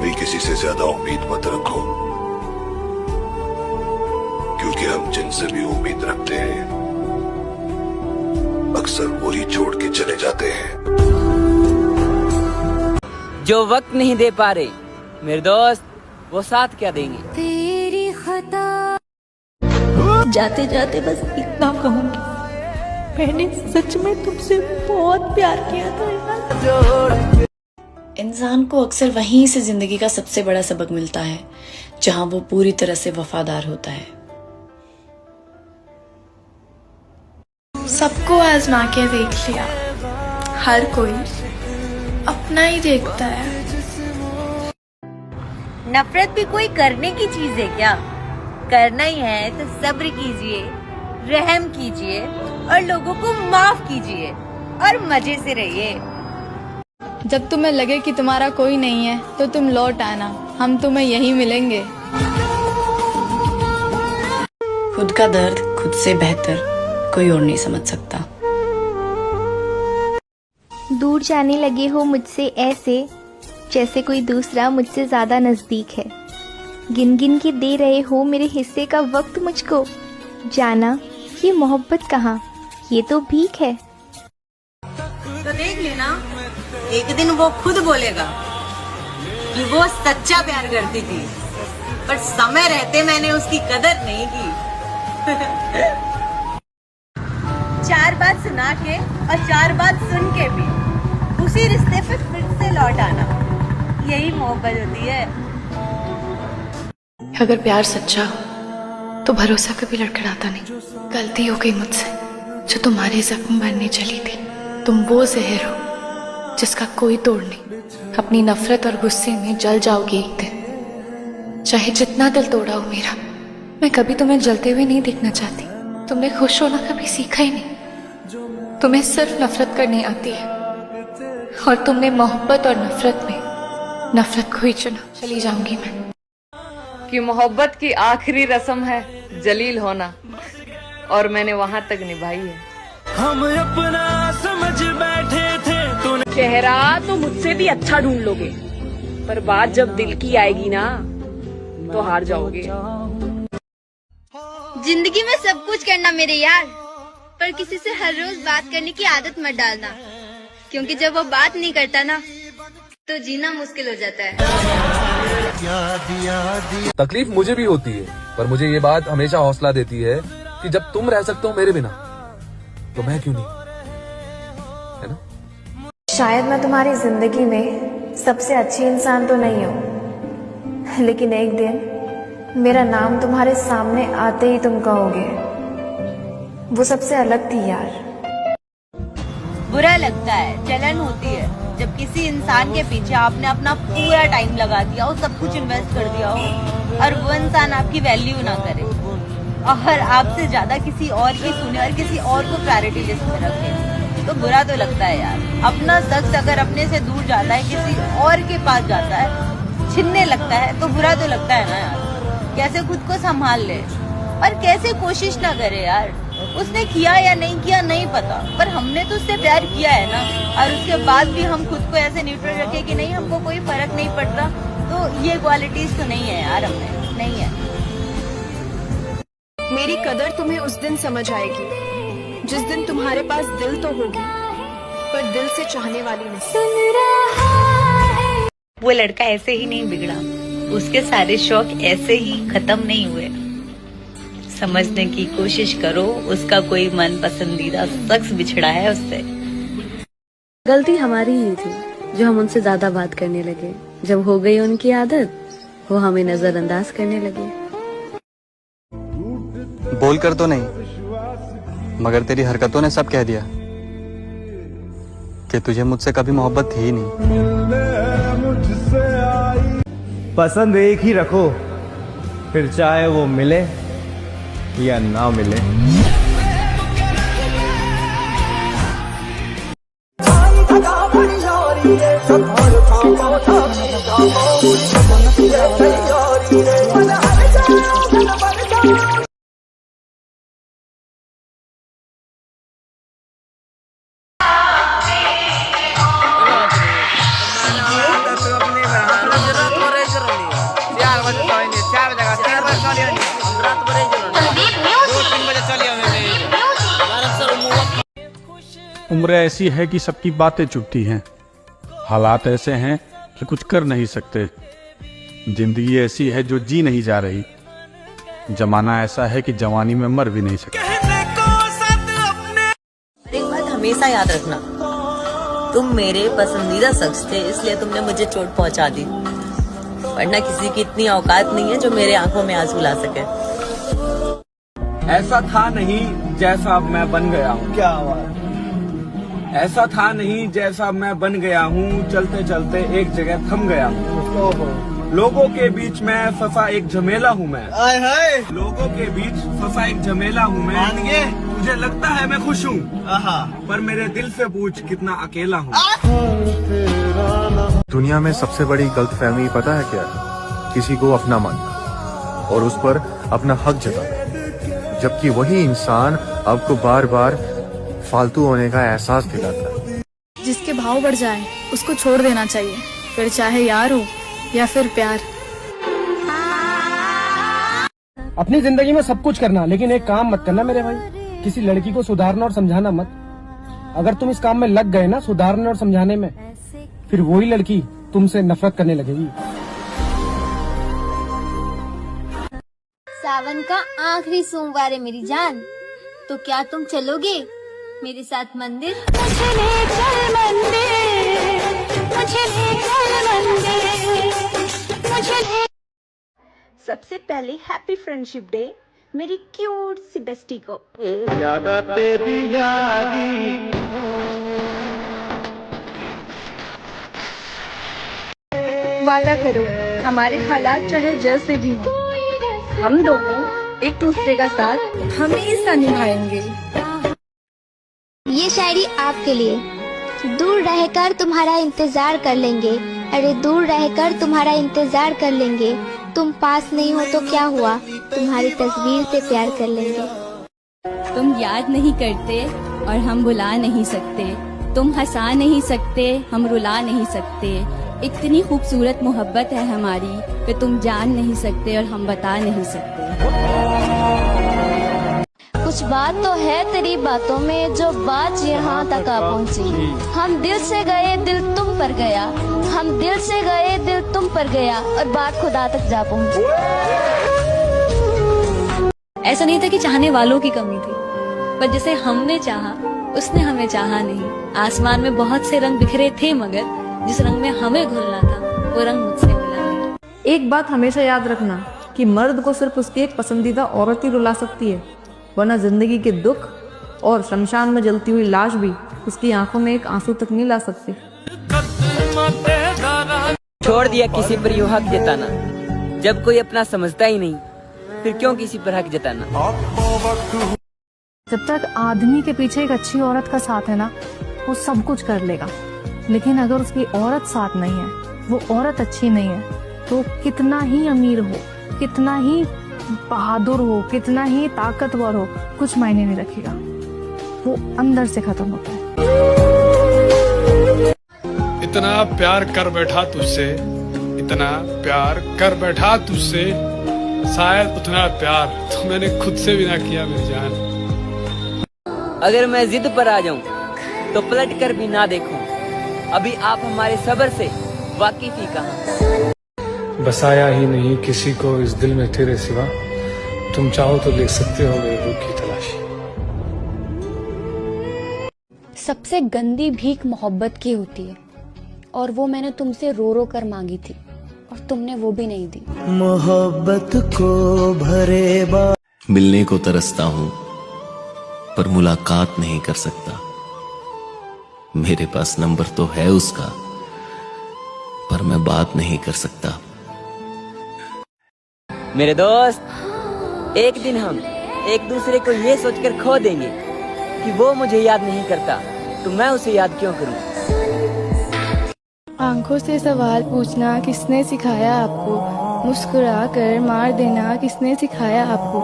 कभी किसी से ज्यादा उम्मीद मत रखो, क्योंकि हम जिनसे भी उम्मीद रखते हैं अक्सर वो ही छोड़ के चले जाते हैं। जो वक्त नहीं दे पा रहे मेरे दोस्त, वो साथ क्या देंगे। तेरी खता। जाते जाते बस इतना कहूंगी, मैंने सच में तुमसे बहुत प्यार किया था यार। इंसान को अक्सर वहीं से जिंदगी का सबसे बड़ा सबक मिलता है जहां वो पूरी तरह से वफादार होता है। सबको आजमा के देख लिया, हर कोई अपना ही देखता है। नफरत भी कोई करने की चीज है क्या? करना ही है तो सब्र कीजिए, रहम कीजिए और लोगों को माफ कीजिए और मजे से रहिए। जब तुम्हें लगे कि तुम्हारा कोई नहीं है तो तुम लौट आना, हम तुम्हें यहीं मिलेंगे। खुद का दर्द खुद से बेहतर कोई और नहीं समझ सकता। दूर जाने लगे हो मुझसे ऐसे, जैसे कोई दूसरा मुझसे ज्यादा नजदीक है। गिन गिन के दे रहे हो मेरे हिस्से का वक्त मुझको। जाना ये मोहब्बत कहाँ, ये तो भीख है। तो देख लेना, एक दिन वो खुद बोलेगा कि वो सच्चा प्यार करती थी, पर समय रहते मैंने उसकी कदर नहीं की। चार बात सुना के और चार बात सुन के भी उसी रिश्ते पे फिर से लौट आना, यही मोहब्बत होती है। अगर प्यार सच्चा हो तो भरोसा कभी लड़खड़ाता नहीं। गलती हो गई मुझसे जो तुम्हारे जख्म भरने चली थी। तुम वो जहर हो जिसका कोई तोड़ नहीं। अपनी नफरत और गुस्से में जल जाओगी एक दिन। चाहे जितना दिल तोड़ा हो मेरा, मैं कभी तुम्हें जलते हुए नहीं देखना चाहती। तुमने खुश होना कभी सीखा ही नहीं। तुम्हें सिर्फ नफरत करनी आती है और तुमने मोहब्बत और नफरत में नफरत को ही चुना। चली जाऊंगी मैं। कि मोहब्बत की आखिरी रस्म है जलील होना, और मैंने वहां तक निभाई है। हम अपना समझ बैठे थे तूने। चेहरा तो मुझसे भी अच्छा ढूंढ लोगे, पर बात जब दिल की आएगी ना तो हार जाओगे। जिंदगी में सब कुछ करना मेरे यार, पर किसी से हर रोज बात करने की आदत मत डालना, क्योंकि जब वो बात नहीं करता ना तो जीना मुश्किल हो जाता है। तकलीफ मुझे भी होती है, पर मुझे ये बात हमेशा हौसला देती है कि जब तुम रह सकते हो मेरे बिना तो मैं क्यों नहीं, है ना? शायद मैं तुम्हारी जिंदगी में सबसे अच्छी इंसान तो नहीं हूँ, लेकिन एक दिन मेरा नाम तुम्हारे सामने आते ही तुम कहोगे वो सबसे अलग थी यार। बुरा लगता है, जलन होती है जब किसी इंसान के पीछे आपने अपना पूरा टाइम लगा दिया हो, सब कुछ इन्वेस्ट कर दिया हो और वो इंसान आपकी वैल्यू ना करे और आपसे ज्यादा किसी और की सुने और किसी और को प्रायोरिटी लिस्ट में रखे, तो बुरा तो लगता है यार। अपना शख्स अगर अपने से दूर जाता है, किसी और के पास जाता है, छिनने लगता है, तो बुरा तो लगता है ना यार। कैसे खुद को संभाल ले और कैसे कोशिश ना करे यार। उसने किया या नहीं किया नहीं पता, पर हमने तो उससे प्यार किया है ना, और उसके बाद भी हम खुद को ऐसे न्यूट्रल रखे कि नहीं, हमको कोई फर्क नहीं पड़ता, तो ये क्वालिटीज तो नहीं है यार, हमें नहीं है। मेरी कदर तुम्हें उस दिन समझ आएगी जिस दिन तुम्हारे पास दिल तो होगी, पर दिल से चाहने वाली नहीं। वो लड़का ऐसे ही नहीं बिगड़ा, उसके सारे शौक ऐसे ही खत्म नहीं हुए। समझने की कोशिश करो, उसका कोई मन पसंदीदा शख्स बिछड़ा है उससे। गलती हमारी ही थी जो हम उनसे ज्यादा बात करने लगे। जब हो गई उनकी आदत, वो हमें नजरअंदाज करने लगे। बोल कर तो नहीं, मगर तेरी हरकतों ने सब कह दिया कि तुझे मुझसे कभी मोहब्बत थी ही नहीं। पसंद एक ही रखो, फिर चाहे वो मिले या ना मिले। अपने उम्र ऐसी है कि सबकी बातें चुभती हैं, हालात ऐसे हैं कि कुछ कर नहीं सकते, जिंदगी ऐसी है जो जी नहीं जा रही, जमाना ऐसा है कि जवानी में मर भी नहीं सकते। एक बात हमेशा याद रखना, तुम मेरे पसंदीदा शख्स थे, इसलिए तुमने मुझे चोट पहुंचा दी, वरना किसी की इतनी औकात नहीं है जो मेरे आंखों में आंसू ला सके। ऐसा था नहीं जैसा अब मैं बन गया हूँ। क्या बात। ऐसा था नहीं जैसा मैं बन गया हूँ, चलते चलते एक जगह थम गया हूँ। लोगों के बीच में फंसा एक झमेला हूँ मैं। लोगों के बीच फंसा एक झमेला हूँ मैं। मुझे लगता है मैं खुश हूँ, पर मेरे दिल से पूछ कितना अकेला हूँ। दुनिया में सबसे बड़ी गलतफहमी पता है क्या है? किसी को अपना मानना और उस पर अपना हक जताना, जबकि वही इंसान आपको बार बार फालतू होने का एहसास दिलाता है। जिसके भाव बढ़ जाए उसको छोड़ देना चाहिए, फिर चाहे यार हो या फिर प्यार। अपनी जिंदगी में सब कुछ करना, लेकिन एक काम मत करना मेरे भाई, किसी लड़की को सुधारना और समझाना मत। अगर तुम इस काम में लग गए ना, सुधारने और समझाने में, फिर वही लड़की तुमसे नफरत करने लगेगी। सावन का आखिरी सोमवार है मेरी जान, तो क्या तुम चलोगे मेरे साथ मंदिर? मुझे ले चल मंदिर, मुझे ले चल मंदिर, मुझे ले। सबसे पहले हैप्पी फ्रेंडशिप डे मेरी क्यूट सी बेस्टी को। वादा करो हमारे हालात चाहे जैसे भी हो, हम दोनों एक दूसरे का साथ हमेशा निभाएंगे। ये शायरी आपके लिए। दूर रहकर तुम्हारा इंतजार कर लेंगे, अरे दूर रहकर तुम्हारा इंतजार कर लेंगे। तुम पास नहीं हो तो क्या हुआ, तुम्हारी तस्वीर से प्यार कर लेंगे। तुम याद नहीं करते और हम भुला नहीं सकते, तुम हंसा नहीं सकते हम रुला नहीं सकते। इतनी खूबसूरत मोहब्बत है हमारी कि तुम जान नहीं सकते और हम बता नहीं सकते। कुछ बात तो है तेरी बातों में, जो बात यहाँ तक आ पहुँची। हम दिल से गए दिल तुम पर गया, हम दिल से गए दिल तुम पर गया, और बात खुदा तक जा पहुँची। ऐसा नहीं था कि चाहने वालों की कमी थी, पर जिसे हमने चाहा उसने हमें चाहा नहीं। आसमान में बहुत से रंग बिखरे थे, मगर जिस रंग में हमें घुलना था वो रंग मुझसे मिला नहीं। एक बात हमेशा याद रखना कि मर्द को सिर्फ उसकी एक पसंदीदा औरत ही रुला सकती है, वरना जिंदगी के दुख और शमशान में जलती हुई लाश भी उसकी आंखों में एक आंसू तक नहीं ला सकती। छोड़ दिया किसी पर यूं हक जताना, जब कोई अपना समझता ही नहीं, फिर क्यों किसी पर हक जताना। जब तक आदमी के पीछे एक अच्छी औरत का साथ है ना, वो सब कुछ कर लेगा, लेकिन अगर उसकी औरत साथ नहीं है, वो औरत अच्छी नहीं है, तो कितना ही अमीर हो, कितना ही बहादुर हो, कितना ही ताकतवर हो, कुछ मायने नहीं रखेगा, वो अंदर से खत्म होता है। इतना प्यार कर बैठा तुझसे, इतना प्यार कर बैठा तुझसे, शायद उतना प्यार तो मैंने खुद से भी ना किया मेरी जान। अगर मैं जिद पर आ जाऊं तो पलट कर भी ना देखूं, अभी आप हमारे सब्र से वाकिफ ही कहां। बसाया ही नहीं किसी को इस दिल में तेरे सिवा, तुम चाहो तो ले सकते हो मेरे रूह की तलाशी। सबसे गंदी भीख मोहब्बत की होती है, और वो मैंने तुमसे रो रो कर मांगी थी और तुमने वो भी नहीं दी। मोहब्बत को भरे मिलने को तरसता हूँ पर मुलाकात नहीं कर सकता। मेरे पास नंबर तो है उसका, पर मैं बात नहीं कर सकता। मेरे दोस्त, एक दिन हम एक दूसरे को ये सोचकर खो देंगे कि वो मुझे याद नहीं करता, तो मैं उसे याद क्यों करूं। आंखों से सवाल पूछना किसने सिखाया आपको, मुस्कुरा कर मार देना किसने सिखाया आपको।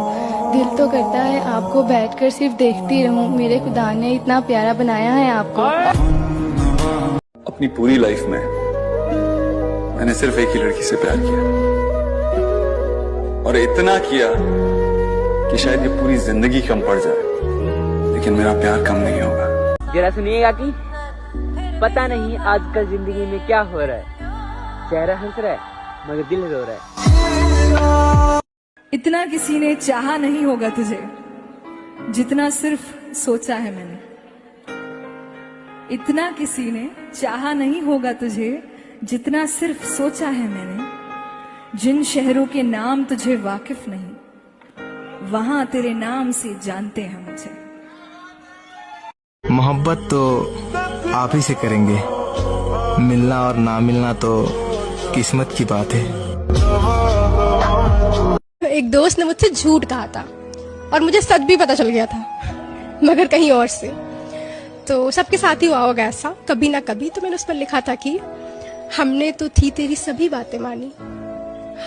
दिल तो करता है आपको बैठकर सिर्फ देखती रहूं, मेरे खुदा ने इतना प्यारा बनाया है आपको। अपनी पूरी लाइफ में मैंने सिर्फ एक ही लड़की से प्यार किया, और इतना किया कि शायद ये पूरी जिंदगी कम पड़ जाए, लेकिन मेरा प्यार कम नहीं होगा। जरा सुनिएगा कि पता नहीं आजकल जिंदगी में क्या हो रहा है, चेहरा हंस रहा है मगर दिल रो रहा है। इतना किसी ने चाहा नहीं होगा तुझे जितना सिर्फ सोचा है मैंने। इतना किसी ने चाहा नहीं होगा तुझे जितना सिर्फ सोचा है मैंने। जिन शहरों के नाम तुझे वाकिफ नहीं, वहां तेरे नाम से जानते हैं मुझे। मोहब्बत तो आप ही से करेंगे, मिलना और ना मिलना तो किस्मत की बात है। एक दोस्त ने मुझसे झूठ कहा था और मुझे सच भी पता चल गया था, मगर कहीं और से। तो सबके साथ ही हुआ होगा ऐसा कभी ना कभी। तो मैंने उस पर लिखा था कि हमने तो थी तेरी सभी बातें मानी,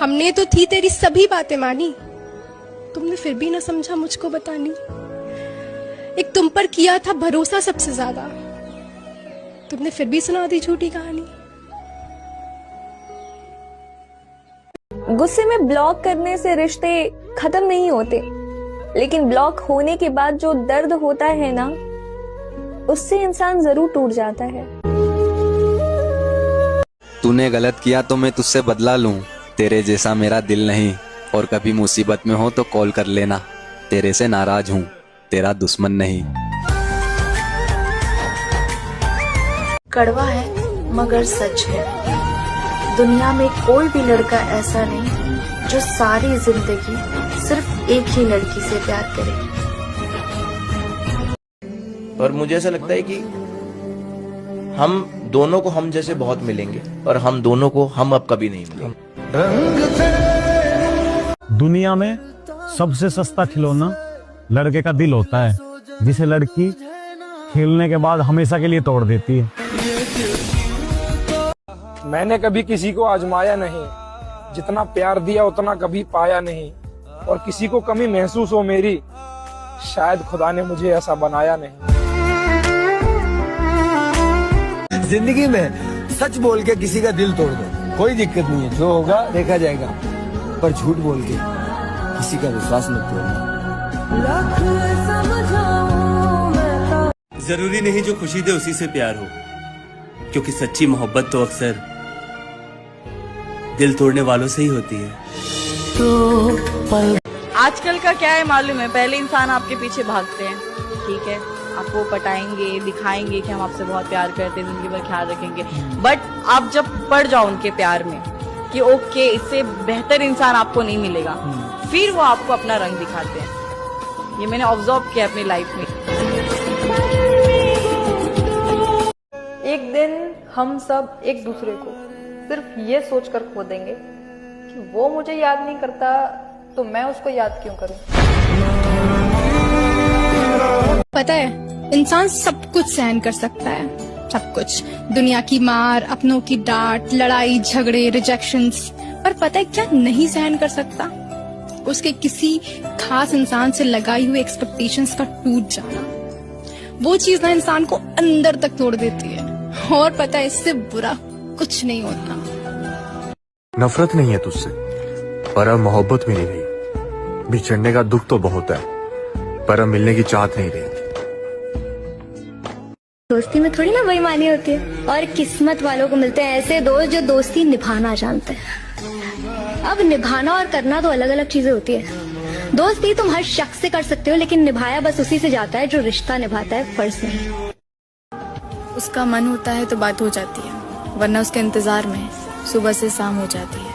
हमने तो थी तेरी सभी बातें मानी, तुमने फिर भी ना समझा मुझको बतानी। एक तुम पर किया था भरोसा सबसे ज्यादा, तुमने फिर भी सुना दी झूठी कहानी। गुस्से में ब्लॉक करने से रिश्ते खत्म नहीं होते, लेकिन ब्लॉक होने के बाद जो दर्द होता है ना, उससे इंसान जरूर टूट जाता है। तूने गलत किया तो मैं तुझसे बदला लूं, तेरे जैसा मेरा दिल नहीं। और कभी मुसीबत में हो तो कॉल कर लेना, तेरे से नाराज हूं, तेरा दुश्मन नहीं। कड़वा है मगर सच है, दुनिया में कोई भी लड़का ऐसा नहीं जो सारी जिंदगी सिर्फ एक ही लड़की से प्यार करे। पर मुझे ऐसा लगता है कि हम दोनों को हम जैसे बहुत मिलेंगे और हम दोनों को हम अब कभी नहीं मिलेंगे। दुनिया में सबसे सस्ता खिलौना लड़के का दिल होता है, जिसे लड़की खेलने के बाद हमेशा के लिए तोड़ देती है। मैंने कभी किसी को आजमाया नहीं, जितना प्यार दिया उतना कभी पाया नहीं। और किसी को कमी महसूस हो मेरी, शायद खुदा ने मुझे ऐसा बनाया नहीं। जिंदगी में सच बोल के किसी का दिल तोड़ दो, कोई दिक्कत नहीं है, जो होगा देखा जाएगा। पर झूठ बोल के किसी का विश्वास मत तोड़ना। जरूरी नहीं जो खुशी दे उसी से प्यार हो, क्योंकि सच्ची मोहब्बत तो अक्सर दिल तोड़ने वालों से ही होती है। आजकल का क्या है मालूम है, पहले इंसान आपके पीछे भागते हैं, ठीक है, आपको पटाएंगे, दिखाएंगे कि हम आपसे बहुत प्यार करते हैं, जिंदगी भर ख्याल रखेंगे। बट आप जब पड़ जाओ उनके प्यार में कि ओके इससे बेहतर इंसान आपको नहीं मिलेगा, फिर वो आपको अपना रंग दिखाते हैं। ये मैंने ऑब्जर्व किया अपनी लाइफ में। एक दिन हम सब एक दूसरे को सिर्फ ये सोचकर खो देंगे कि वो मुझे याद नहीं करता तो मैं उसको याद क्यों करूं। पता है, इंसान सब कुछ सहन कर सकता है, सब कुछ, दुनिया की मार, अपनों की डांट, लड़ाई झगड़े, रिजेक्शंस। पर पता है क्या नहीं सहन कर सकता? उसके किसी खास इंसान से लगाई हुई एक्सपेक्टेशंस का टूट जाना। वो चीज ना इंसान को अंदर तक तोड़ देती है। और पता है, इससे बुरा कुछ नहीं होता। नफरत नहीं है तुझसे, पर अब मोहब्बत भी नहीं रही। बिछड़ने का दुख तो बहुत है, पर अब मिलने की चाहत नहीं रही। दोस्ती में थोड़ी ना बेईमानी होती है, और किस्मत वालों को मिलते हैं ऐसे दोस्त जो दोस्ती निभाना जानते हैं। अब निभाना और करना तो अलग अलग चीजें होती है। दोस्ती तुम हर शख्स से कर सकते हो, लेकिन निभाया बस उसी से जाता है जो रिश्ता निभाता है, फर्ज नहीं। उसका मन होता है तो बात हो जाती है, वरना उसके इंतजार में सुबह से शाम हो जाती है।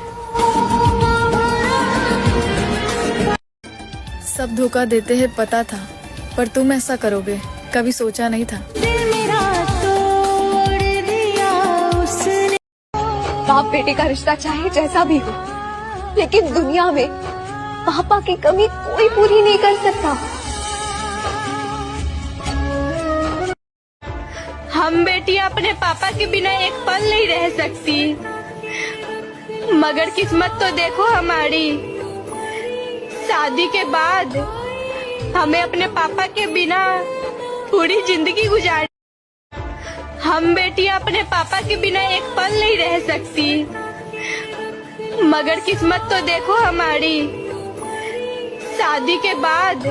सब धोखा देते हैं पता था, पर तुम ऐसा करोगे कभी सोचा नहीं था। बाप बेटे का रिश्ता चाहे जैसा भी हो, लेकिन दुनिया में पापा की कमी कोई पूरी नहीं कर सकता। हम बेटियां अपने पापा के बिना एक पल नहीं रह सकती, मगर किस्मत तो देखो हमारी, शादी के बाद हमें अपने पापा के बिना पूरी जिंदगी गुजारनी। हम बेटियां अपने पापा के बिना एक पल नहीं रह सकती, मगर किस्मत तो देखो हमारी, शादी के बाद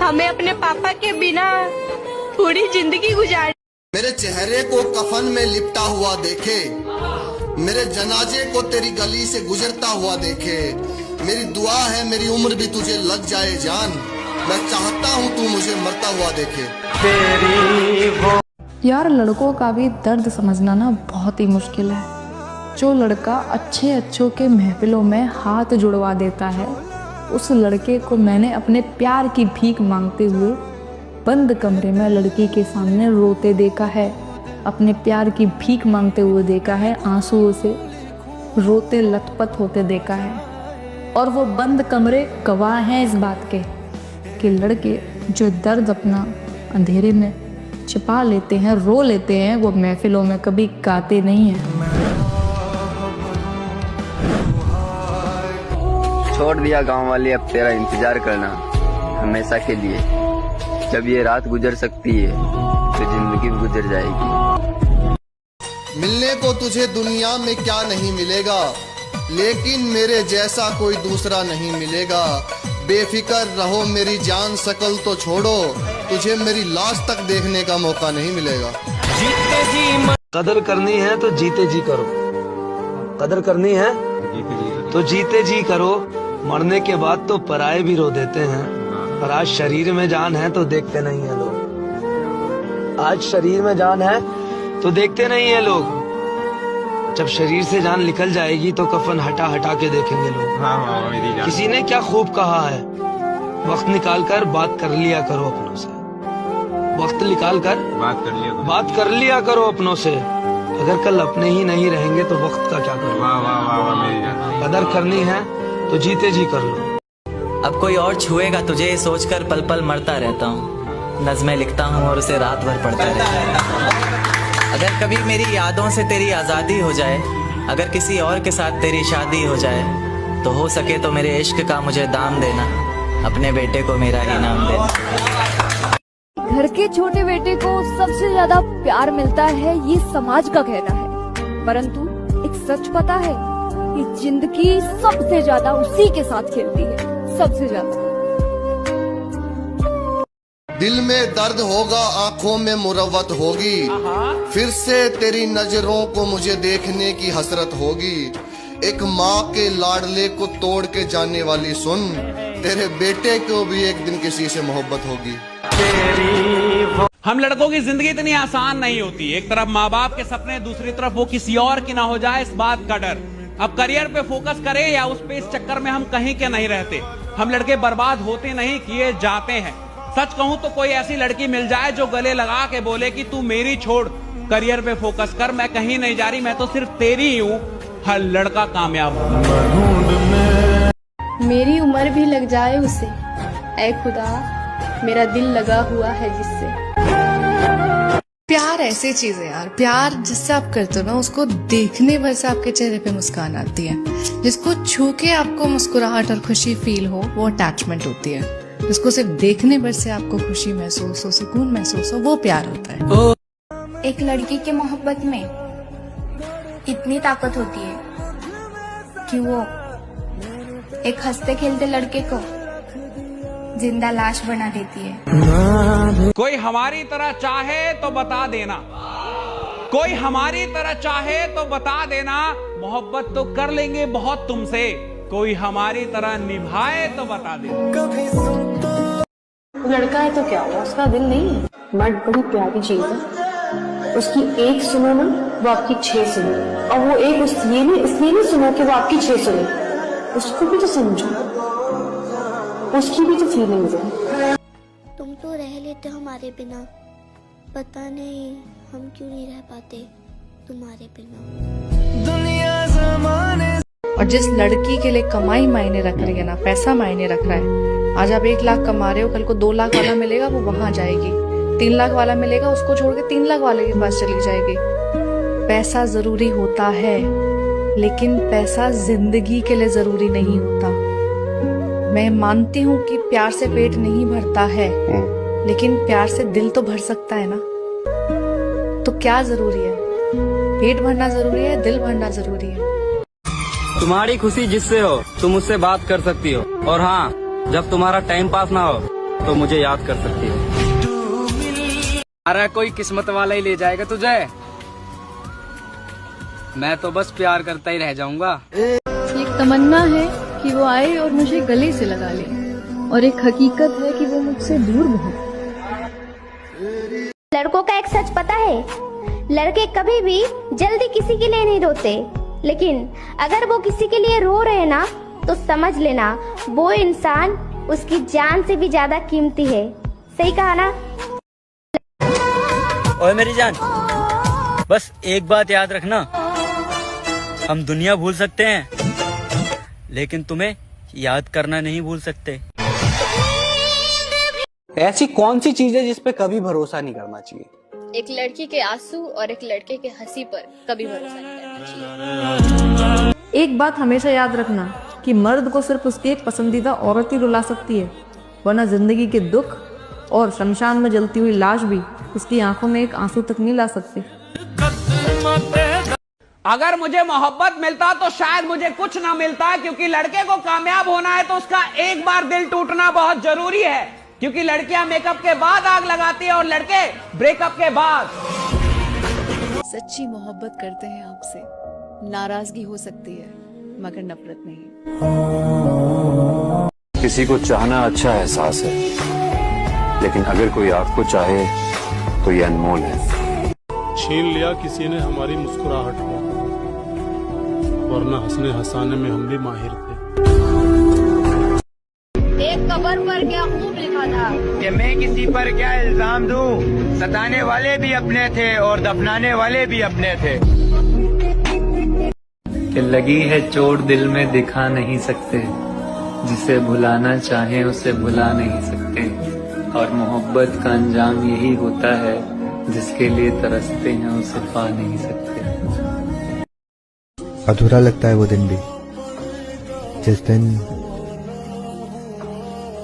हमें अपने पापा के बिना पूरी जिंदगी गुजार। मेरे चेहरे को कफन में लिपटा हुआ देखे, मेरे जनाजे को तेरी गली से गुजरता हुआ देखे, मेरी दुआ है मेरी उम्र भी तुझे लग जाए जान, मैं चाहता हूँ तू मुझे मरता हुआ देखे। यार लड़कों का भी दर्द समझना ना बहुत ही मुश्किल है। जो लड़का अच्छे अच्छों के महफिलों में हाथ जुड़वा देता है, उस लड़के को मैंने अपने प्यार की भीख मांगते हुए बंद कमरे में लड़की के सामने रोते देखा है, अपने प्यार की भीख मांगते हुए देखा है, आंसुओं से रोते लथपथ होते देखा है। और वो बंद कमरे गवाह हैं इस बात के कि लड़के जो दर्द अपना अंधेरे में छिपा लेते हैं, रो लेते हैं, वो महफिलों में कभी गाते नहीं हैं। छोड़ दिया गांव वाले अब तेरा इंतजार करना हमेशा के लिए। जब ये रात गुजर सकती है तो जिंदगी भी गुजर जाएगी। मिलने को तुझे दुनिया में क्या नहीं मिलेगा, लेकिन मेरे जैसा कोई दूसरा नहीं मिलेगा। बेफिक्र रहो मेरी जान, शकल तो छोड़ो, तुझे मेरी लाश तक देखने का मौका नहीं मिलेगा। जीते जी कदर करनी है तो जीते जी करो, कदर करनी है तो जीते जी करो। मरने के बाद तो पराये भी रो देते हैं, पर आज शरीर में जान है तो देखते नहीं है लोग। आज शरीर में जान है तो देखते नहीं है लोग। जब शरीर से जान निकल जाएगी तो कफन हटा हटा के देखेंगे लोग। किसी ने क्या खूब कहा है, वक्त निकाल कर बात कर लिया करो अपनों से। वक्त निकाल कर बात कर लिया करो अपनों से। अगर कल अपने ही नहीं रहेंगे तो वक्त का क्या करोगे। कदर करनी है तो जीते जी कर लो। अब कोई और छुएगा तुझे ये सोचकर पल पल मरता रहता हूँ। नज़्में लिखता हूँ और उसे रात भर पढ़ता रहता हूँ। अगर कभी मेरी यादों से तेरी आज़ादी हो जाए, अगर किसी और के साथ तेरी शादी हो जाए, तो हो सके तो मेरे इश्क का मुझे दाम देना, अपने बेटे को मेरा ही नाम देना। घर के छोटे बेटे को सबसे ज्यादा प्यार मिलता है, ये समाज का कहना है। परंतु एक सच पता है कि जिंदगी सबसे ज्यादा उसी के साथ खेलती है, सबसे ज्यादा। दिल में दर्द होगा, आंखों में मुरव्वत होगी, फिर से तेरी नजरों को मुझे देखने की हसरत होगी। एक माँ के लाडले को तोड़ के जाने वाली सुन, तेरे बेटे को भी एक दिन किसी से मोहब्बत होगी। हम लड़कों की जिंदगी इतनी आसान नहीं होती। एक तरफ माँ बाप के सपने, दूसरी तरफ वो किसी और की ना हो जाए इस बात का डर। अब करियर पे फोकस करें या उस पे, इस चक्कर में हम कहीं के नहीं रहते। हम लड़के बर्बाद होते नहीं, किए जाते हैं। सच कहूं तो कोई ऐसी लड़की मिल जाए जो गले लगा के बोले कि तू मेरी छोड़, करियर पे फोकस कर, मैं कहीं नहीं जा रही, मैं तो सिर्फ तेरी ही हूँ, हर लड़का कामयाब होगा। मेरी उम्र भी लग जाए उसे, ऐ खुदा मेरा दिल लगा हुआ है जिससे। प्यार ऐसी चीज है यार, प्यार जिससे आप करते हो ना, उसको देखने भर से आपके चेहरे पे मुस्कान आती है। जिसको छू के आपको मुस्कुराहट और खुशी फील हो, वो अटैचमेंट होती है। जिसको सिर्फ देखने भर से आपको खुशी महसूस हो, सुकून महसूस हो, वो प्यार होता है। एक लड़की के मोहब्बत में इतनी ताकत होती है कि वो एक हंसते खेलते लड़के को जिंदा लाश बना देती है। कोई हमारी तरह चाहे तो बता देना, कोई हमारी तरह चाहे तो बता देना, मोहब्बत तो कर लेंगे बहुत तुमसे, कोई हमारी तरह निभाए तो बता देना। लड़का है तो क्या हुआ, उसका दिल नहीं है। बट बड़ी प्यारी चीज है, उसकी एक सुनो ना वो आपकी 6 सुनो, और वो एक इसलिए नहीं सुनो कि वो आपकी 6 सुने, उसको भी तो समझो, उसकी भी तो फीलिंग्स है। तुम तो रह लेते हमारे बिना, पता नहीं हम क्यों नहीं रह पाते तुम्हारे बिना। दुनिया ज़माने। और जिस लड़की के लिए कमाई मायने रख रही है ना, पैसा मायने रख रहा है, आज आप 1 लाख कमा रहे हो, कल को 2 लाख वाला मिलेगा, वो वहां जाएगी। 3 लाख वाला मिलेगा, उसको छोड़ के 3 लाख वाले के पास चली जाएगी। पैसा जरूरी होता है, लेकिन पैसा जिंदगी के लिए जरूरी नहीं होता। मैं मानती हूँ कि प्यार से पेट नहीं भरता है, लेकिन प्यार से दिल तो भर सकता है ना। तो क्या जरूरी है, पेट भरना जरूरी है, दिल भरना जरूरी है। तुम्हारी खुशी जिससे हो तुम मुझसे बात कर सकती हो, और हाँ, जब तुम्हारा टाइम पास ना हो तो मुझे याद कर सकती हो। अरे कोई किस्मत वाला ही ले जाएगा तुझे, मैं तो बस प्यार करता ही रह जाऊंगा। एक तमन्ना है कि वो आए और मुझे गले से लगा ले, और एक हकीकत है कि वो मुझसे दूर बहुत। लड़कों का एक सच पता है, लड़के कभी भी जल्दी किसी के लिए नहीं रोते, लेकिन अगर वो किसी के लिए रो रहे ना तो समझ लेना वो इंसान उसकी जान से भी ज्यादा कीमती है। सही कहा ना? ओए मेरी जान, बस एक बात याद रखना, हम दुनिया भूल सकते हैं लेकिन तुम्हें याद करना नहीं भूल सकते। ऐसी कौन सी चीज है जिस पे कभी भरोसा नहीं करना चाहिए? एक लड़की के आंसू और एक लड़के के हंसी पर कभी भरोसा नहीं करना चाहिए। एक बात हमेशा याद रखना कि मर्द को सिर्फ उसकी एक पसंदीदा औरत ही रुला सकती है, वरना जिंदगी के दुख और शमशान में जलती हुई लाश भी उसकी आंखों में एक आंसू तक नहीं ला सकती। अगर मुझे मोहब्बत मिलता तो शायद मुझे कुछ ना मिलता, क्योंकि लड़के को कामयाब होना है तो उसका एक बार दिल टूटना बहुत जरूरी है, क्योंकि लड़कियां मेकअप के बाद आग लगाती है और लड़के ब्रेकअप के बाद। सच्ची मोहब्बत करते हैं आपसे, नाराजगी हो सकती है मगर नफरत नहीं। किसी को चाहना अच्छा एहसास है, लेकिन अगर कोई आपको चाहे तो ये अनमोल है। छीन लिया किसी ने हमारी मुस्कुराहट को, वरना हंसने हंसाने में हम भी माहिर थे। एक कबर पर क्या खूब लिखा था कि मैं किसी पर क्या इल्जाम दूं, सताने वाले भी अपने थे और दफनाने वाले भी अपने थे। कि लगी है चोट दिल में दिखा नहीं सकते, जिसे भुलाना चाहे उसे भुला नहीं सकते, और मोहब्बत का अंजाम यही होता है, जिसके लिए तरसते हैं उसे पा नहीं सकते। अधूरा लगता है वो दिन भी जिस दिन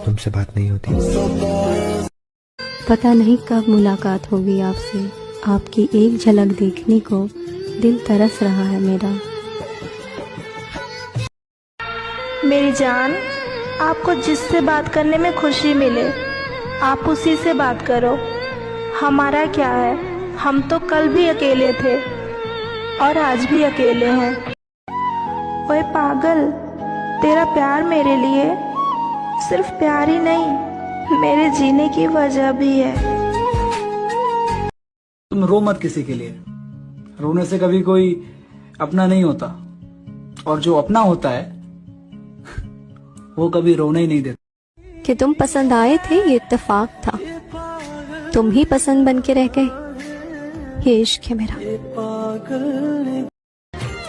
तुमसे बात नहीं होती। पता नहीं कब मुलाकात होगी आपसे, आपकी एक झलक देखने को दिल तरस रहा है मेरा। मेरी जान, आपको जिससे बात करने में खुशी मिले आप उसी से बात करो। हमारा क्या है, हम तो कल भी अकेले थे और आज भी अकेले हैं। ओए पागल, तेरा प्यार मेरे लिए सिर्फ प्यार ही नहीं, मेरे जीने की वजह भी है। तुम रो मत किसी के लिए, रोने से कभी कोई अपना नहीं होता, और जो अपना होता है वो कभी रोने ही नहीं देता। कि तुम पसंद आए थे ये इत्तेफाक था, तुम ही पसंद बन के रह गए, ये इश्क है मेरा।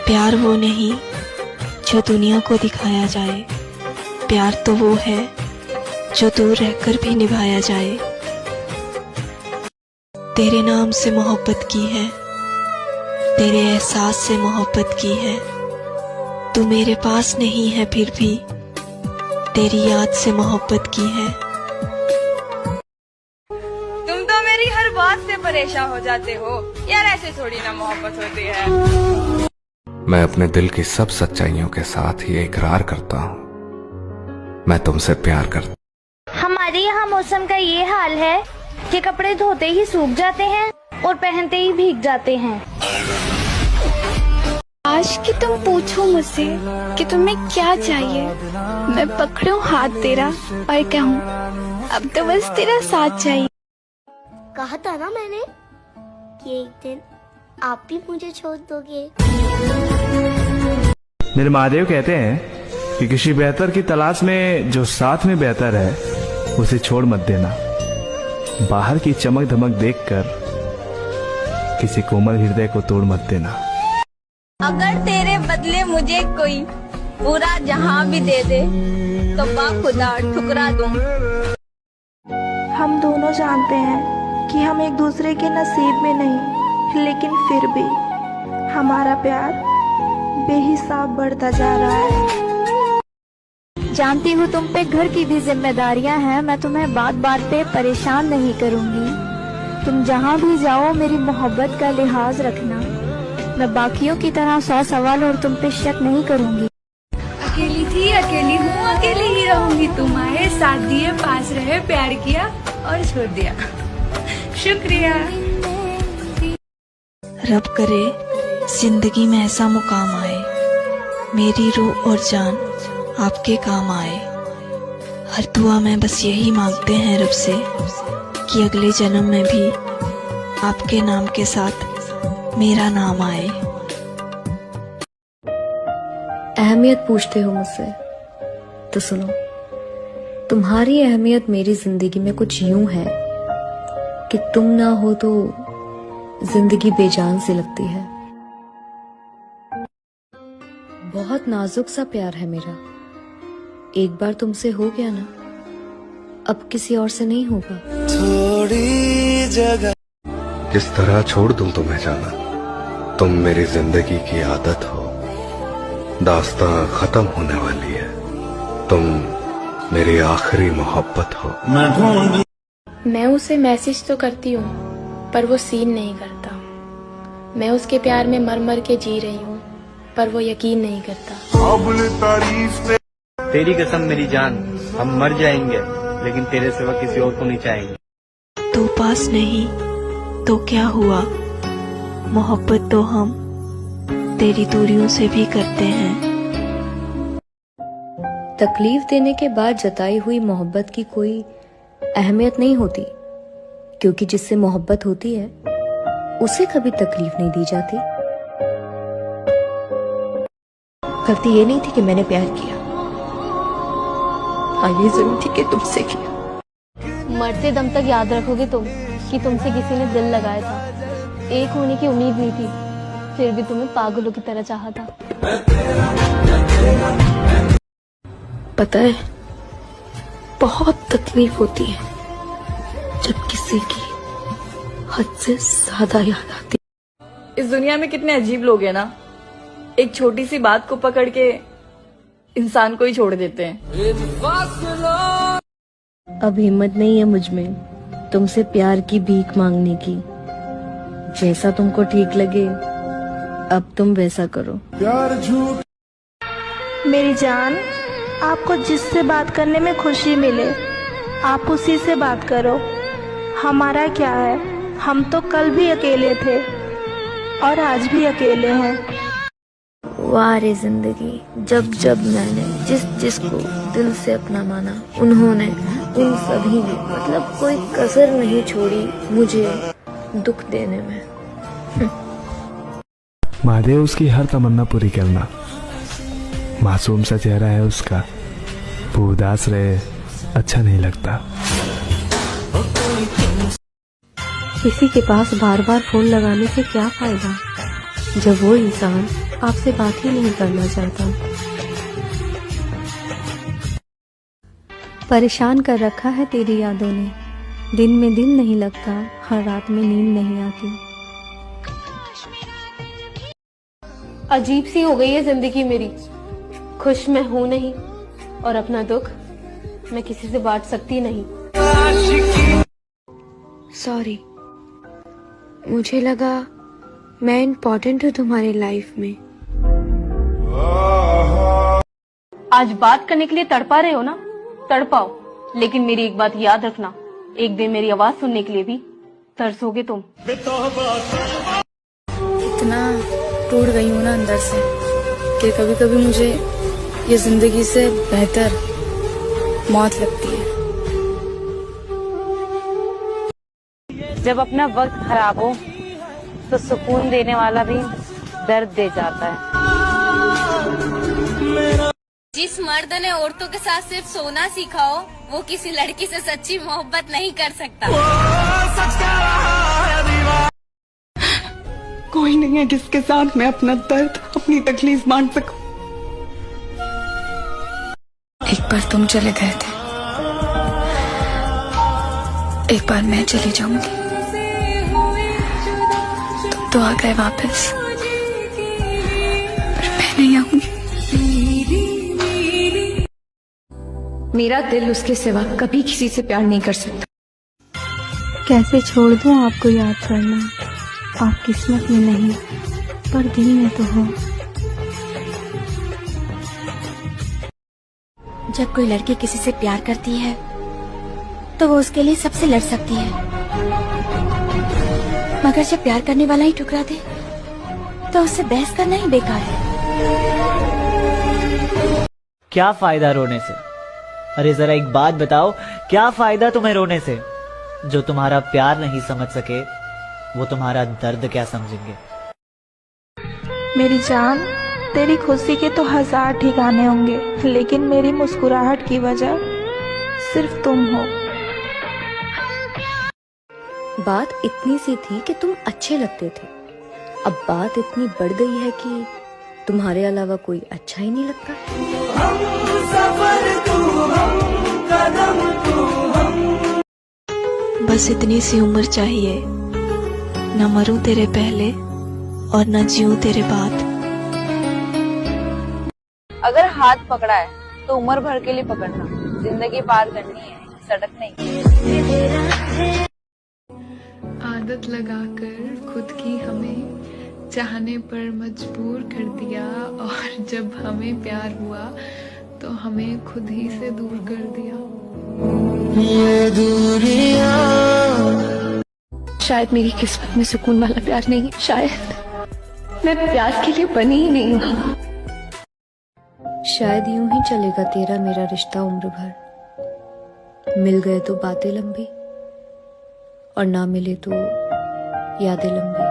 प्यार वो नहीं जो दुनिया को दिखाया जाए, प्यार तो वो है जो दूर रहकर भी निभाया जाए। तेरे नाम से मोहब्बत की है, तेरे एहसास से मोहब्बत की है, तू मेरे पास नहीं है फिर भी तेरी याद से मोहब्बत की है। तुम तो मेरी हर बात से परेशान हो जाते हो यार, ऐसे थोड़ी ना मोहब्बत होती है। मैं अपने दिल की सब सच्चाइयों के साथ ये इकरार करता हूँ, मैं तुमसे प्यार करता। हमारे यहाँ मौसम का ये हाल है कि कपड़े धोते ही सूख जाते हैं और पहनते ही भीग जाते हैं। आज कि तुम पूछो मुझसे कि तुम्हें क्या चाहिए, मैं पकड़ूं हाथ तेरा और कहूँ अब तो बस तेरा साथ चाहिए। कहा था ना मैंने कि एक दिन आप भी मुझे छोड़ दोगे। मेरे महादेव कहते हैं कि किसी बेहतर की तलाश में जो साथ में बेहतर है उसे छोड़ मत देना। बाहर की चमक धमक देखकर किसी कोमल हृदय को तोड़ मत देना। अगर तेरे बदले मुझे कोई पूरा जहां भी दे दे तो बाखुदा ठुकरा दूं। हम दोनों जानते हैं कि हम एक दूसरे के नसीब में नहीं, लेकिन फिर भी हमारा प्यार बेहिसाब बढ़ता जा रहा है। जानती हूँ तुम पे घर की भी जिम्मेदारियाँ हैं, मैं तुम्हें बात बात पे परेशान नहीं करूँगी। तुम जहाँ भी जाओ मेरी मोहब्बत का लिहाज रखना, मैं बाकियों की तरह 100 सवाल और तुम पे शक नहीं करूँगी। अकेली थी, अकेली हूँ, अकेली ही रहूंगी। तुम आए, साथ दिए, पास रहे, प्यार किया और छोड़ दिया। शुक्रिया। रब करे जिंदगी में ऐसा मुकाम आए, मेरी रूह और जान आपके काम आए। हर दुआ में बस यही मांगते हैं रब से कि अगले जन्म में भी आपके नाम के साथ मेरा नाम आए। अहमियत पूछते हो मुझसे, तो सुनो, तुम्हारी अहमियत मेरी जिंदगी में कुछ यूं है कि तुम ना हो तो जिंदगी बेजान सी लगती है। बहुत नाजुक सा प्यार है मेरा, एक बार तुमसे हो गया ना, अब किसी और से नहीं होगा। थोड़ी जगह किस तरह छोड़ दूं तुम्हें जाना, तुम मेरी जिंदगी की आदत हो। दास्तां खत्म होने वाली है, तुम मेरी आखिरी मोहब्बत हो। मैं उसे मैसेज तो करती हूँ पर वो सीन नहीं करता। मैं उसके प्यार में मर मर के जी रही हूँ पर वो यकीन नहीं करता। तेरी कसम मेरी जान, हम मर जाएंगे लेकिन तेरे सिवा किसी और को नहीं चाहेंगे। तो पास नहीं तो क्या हुआ, मोहब्बत तो हम तेरी दूरियों से भी करते हैं। तकलीफ देने के बाद जताई हुई मोहब्बत की कोई अहमियत नहीं होती, क्योंकि जिससे मोहब्बत होती है उसे कभी तकलीफ नहीं दी जाती। गलती ये नहीं थी कि मैंने प्यार किया, हाँ ये जरूर थी कि तुमसे किया। मरते दम तक याद रखोगे तुम कि तुमसे किसी ने दिल लगाया था। एक होने की उम्मीद नहीं थी, फिर भी तुम्हें पागलों की तरह चाहा था। पता है, बहुत तकलीफ होती है जब किसी की हद से ज्यादा याद आती। इस दुनिया में कितने अजीब लोग हैं ना, एक छोटी सी बात को पकड़ के इंसान को ही छोड़ देते हैं। अब हिम्मत नहीं है मुझ में तुमसे प्यार की भीख मांगने की। जैसा तुमको ठीक लगे अब तुम वैसा करो। प्यार झूठ। मेरी जान, आपको जिससे बात करने में खुशी मिले आप उसी से बात करो। हमारा क्या है, हम तो कल भी अकेले थे और आज भी अकेले हैं। वाह रे जिंदगी, जब जब मैंने जिस जिसको दिल से अपना माना, उन्होंने उन सभी ने मतलब कोई कसर नहीं छोड़ी मुझे दुख देने में। महादेव उसकी हर तमन्ना पूरी करना। मासूम सा चेहरा है उसका, वो उदास रहे अच्छा नहीं लगता। किसी के पास बार बार फोन लगाने से क्या फायदा जब वो इंसान आपसे बात ही नहीं करना चाहता। परेशान कर रखा है तेरी यादों ने, दिन में दिल नहीं लगता, हर रात में नींद नहीं आती। अजीब सी हो गई है जिंदगी मेरी, खुश मैं हूं नहीं और अपना दुख मैं किसी से बांट सकती नहीं। सॉरी, मुझे लगा मैं इम्पोर्टेंट हूँ तुम्हारी लाइफ में। आज बात करने के लिए तड़पा रहे हो ना, तड़पाओ, लेकिन मेरी एक बात याद रखना, एक दिन मेरी आवाज सुनने के लिए भी तरसोगे तुम। इतना टूट गई हूँ ना अंदर से कि कभी कभी मुझे ये जिंदगी से बेहतर मौत लगती है। जब अपना वक्त खराब हो तो सुकून देने वाला भी दर्द दे जाता है। जिस मर्द ने औरतों के साथ सिर्फ सोना सीखा हो वो किसी लड़की से सच्ची मोहब्बत नहीं कर सकता। कोई नहीं है जिसके साथ मैं अपना दर्द, अपनी तकलीफ बांट सकूं। एक बार तुम चले गए थे, एक बार मैं चली जाऊंगी। तुम तो आ गए वापस, पर मैं नहीं आऊंगी। मेरा दिल उसके सिवा कभी किसी से प्यार नहीं कर सकता। कैसे छोड़ दूं आपको याद करना, आप किस्मत में नहीं पर दिल में तो हो। जब कोई लड़की किसी से प्यार करती है तो वो उसके लिए सबसे लड़ सकती है, मगर जब प्यार करने वाला ही ठुकरा दे तो उससे बहस करना ही बेकार है। क्या फायदा रोने से? अरे जरा एक बात बताओ, क्या फायदा तुम्हें रोने से? जो तुम्हारा प्यार नहीं समझ सके वो तुम्हारा दर्द क्या समझेंगे? मेरी जान, तेरी खुशी के तो 1000 ठिकाने होंगे, लेकिन मेरी मुस्कुराहट की वजह सिर्फ तुम हो। बात इतनी सी थी कि तुम अच्छे लगते थे, अब बात इतनी बढ़ गई है कि तुम्हारे अलावा कोई अच्छा ही नहीं लगता। बस इतनी सी उम्र चाहिए, न मरूं तेरे पहले और न जीऊं तेरे बाद। अगर हाथ पकड़ा है तो उम्र भर के लिए पकड़ना, जिंदगी पार करनी है, सड़क नहीं। आदत लगाकर खुद की हमें चाहने पर मजबूर कर दिया, और जब हमें प्यार हुआ तो हमें खुद ही से दूर कर दिया। ये दूरियां शायद मेरी किस्मत में सुकून वाला प्यार नहीं है, शायद मैं प्यार के लिए बनी ही नहीं हूँ। शायद यूं ही चलेगा तेरा मेरा रिश्ता उम्र भर। मिल गए तो बातें लंबी और ना मिले तो यादें लंबी।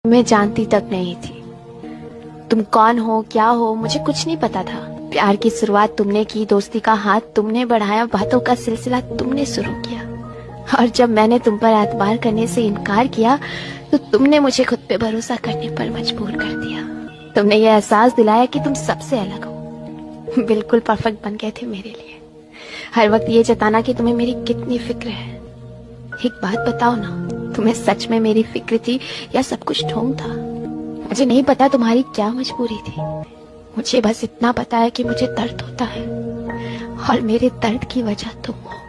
मैं जानती तक नहीं थी तुम कौन हो, क्या हो, मुझे कुछ नहीं पता था। प्यार की शुरुआत तुमने की, दोस्ती का हाथ तुमने बढ़ाया, बातों का सिलसिला तुमने शुरू किया, और जब मैंने तुम पर एतबार करने से इनकार किया तो तुमने मुझे खुद पे भरोसा करने पर मजबूर कर दिया। तुमने ये एहसास दिलाया कि तुम सबसे अलग हो, बिल्कुल परफेक्ट बन गए थे मेरे लिए। हर वक्त ये जताना कि तुम्हें मेरी कितनी फिक्र है। एक बात बताओ ना, तुम्हें सच में मेरी फिक्र थी या सब कुछ ढोंग था? मुझे नहीं पता तुम्हारी क्या मजबूरी थी, मुझे बस इतना पता है कि मुझे दर्द होता है और मेरे दर्द की वजह तुम हो।